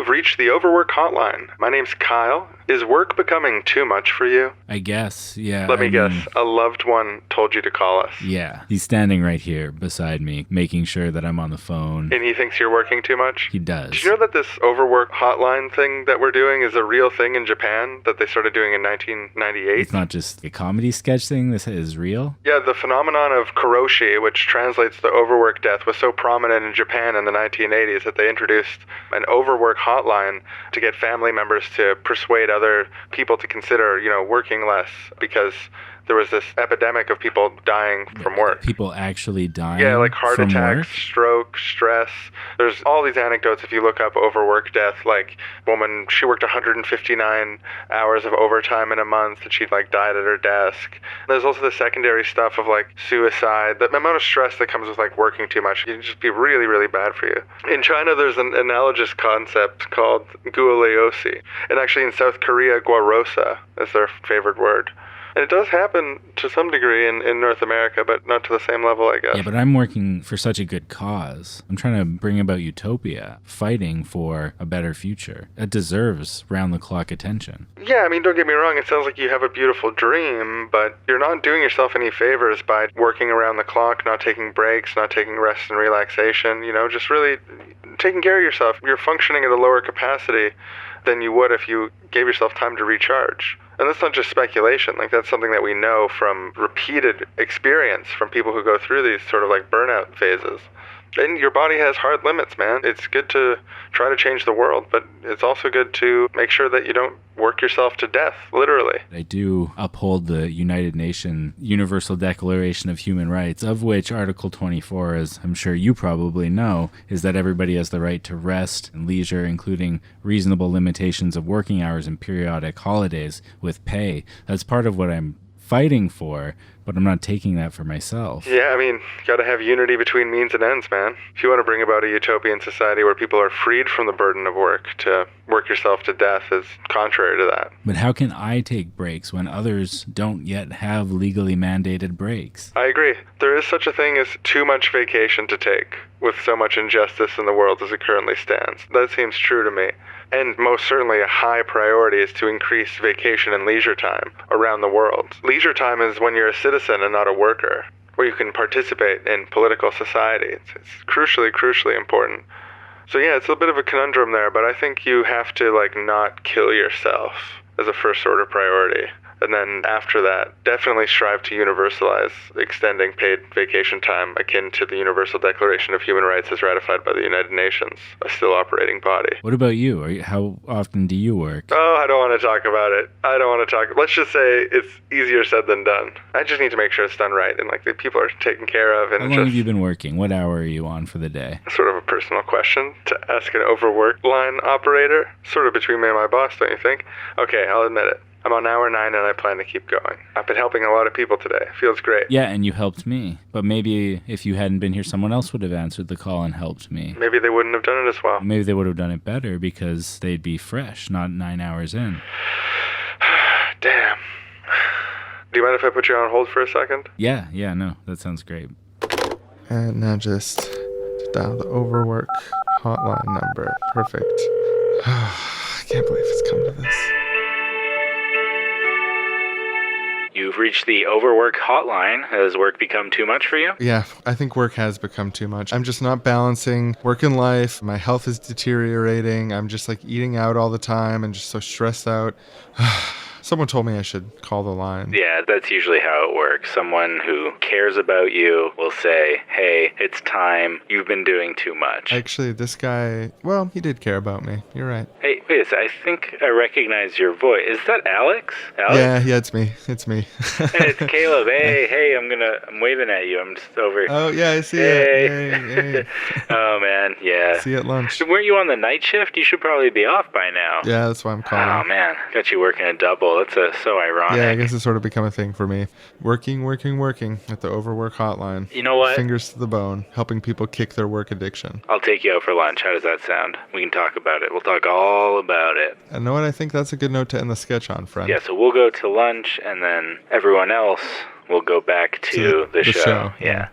You've reached the Overwork Hotline. My name's Kyle. Is work becoming too much for you? I guess, yeah. Let me guess. A loved one told you to call us. Yeah. He's standing right here beside me, making sure that I'm on the phone. And he thinks you're working too much? He does. Did you know that this Overwork Hotline thing that we're doing is a real thing in Japan that they started doing in 1998? It's not just a comedy sketch thing. This is real? Yeah, the phenomenon of karoshi, which translates to overwork death, was so prominent in Japan in the 1980s that they introduced an overwork hotline to get family members to persuade other people to consider, working less, because there was this epidemic of people dying from work. People actually dying? Yeah, like heart from attacks, work? stroke, stress. There's all these anecdotes if you look up overwork death, like woman, she worked 159 hours of overtime in a month and she died at her desk. There's also the secondary stuff of suicide. The amount of stress that comes with working too much can just be really, really bad for you. In China, there's an analogous concept called gualeosi. And actually in South Korea, guarosa is their favorite word. And it does happen to some degree in North America, but not to the same level, I guess. Yeah, but I'm working for such a good cause. I'm trying to bring about utopia, fighting for a better future. That deserves round-the-clock attention. Yeah, don't get me wrong, it sounds like you have a beautiful dream, but you're not doing yourself any favors by working around the clock, not taking breaks, not taking rest and relaxation, just really taking care of yourself. You're functioning at a lower capacity than you would if you gave yourself time to recharge. And that's not just speculation. That's something that we know from repeated experience from people who go through these sort of burnout phases. And your body has hard limits, man. It's good to try to change the world, but it's also good to make sure that you don't work yourself to death, literally. I do uphold the United Nations Universal Declaration of Human Rights, of which Article 24, as I'm sure you probably know, is that everybody has the right to rest and leisure, including reasonable limitations of working hours and periodic holidays with pay. That's part of what I'm fighting for, but I'm not taking that for myself. Yeah, gotta have unity between means and ends, man. If you want to bring about a utopian society where people are freed from the burden of work, to work yourself to death is contrary to that. But how can I take breaks when others don't yet have legally mandated breaks? I agree. There is such a thing as too much vacation to take, with so much injustice in the world as it currently stands. That seems true to me. And most certainly a high priority is to increase vacation and leisure time around the world. Leisure time is when you're a citizen and not a worker, where you can participate in political society. It's crucially important. So yeah, it's a bit of a conundrum there, but I think you have to not kill yourself as a first order priority. And then after that, definitely strive to universalize extending paid vacation time akin to the Universal Declaration of Human Rights as ratified by the United Nations, a still operating body. What about you? How often do you work? Oh, I don't want to talk about it. Let's just say it's easier said than done. I just need to make sure it's done right and the people are taken care of. And How long have you been working? What hour are you on for the day? Sort of a personal question to ask an overwork line operator. Sort of between me and my boss, don't you think? Okay, I'll admit it. I'm on hour 9 and I plan to keep going. I've been helping a lot of people today. Feels great. Yeah, and you helped me. But maybe if you hadn't been here, someone else would have answered the call and helped me. Maybe they wouldn't have done it as well. Maybe they would have done it better because they'd be fresh, not 9 hours in. Damn. Do you mind if I put you on hold for a second? Yeah, no, that sounds great. And now just dial the Overwork hotline number. Perfect. I can't believe it's come to this. You've reached the Overwork hotline. Has work become too much for you? Yeah, I think work has become too much. I'm just not balancing work and life. My health is deteriorating. I'm just eating out all the time and just so stressed out. Someone told me I should call the line. Yeah, that's usually how it works. Someone who cares about you will say, hey, it's time. You've been doing too much. Actually, this guy, well, he did care about me. You're right. Hey, wait a second. I think I recognize your voice. Is that Alex? Alex? Yeah, it's me. It's me. Hey, it's Caleb. Hey, I'm waving at you. I'm just over. Oh, yeah, I see it. Hey. Oh, man, yeah. See you at lunch. Weren't you on the night shift? You should probably be off by now. Yeah, that's why I'm calling. Oh, man. Got you working a double. That's so ironic. Yeah, I guess it's sort of become a thing for me. Working at the Overwork hotline. You know what? Fingers to the bone, helping people kick their work addiction. I'll take you out for lunch. How does that sound? We can talk about it. We'll talk all about it. And know what? I think that's a good note to end the sketch on, friend. Yeah, so we'll go to lunch, and then everyone else will go back to the show. Yeah.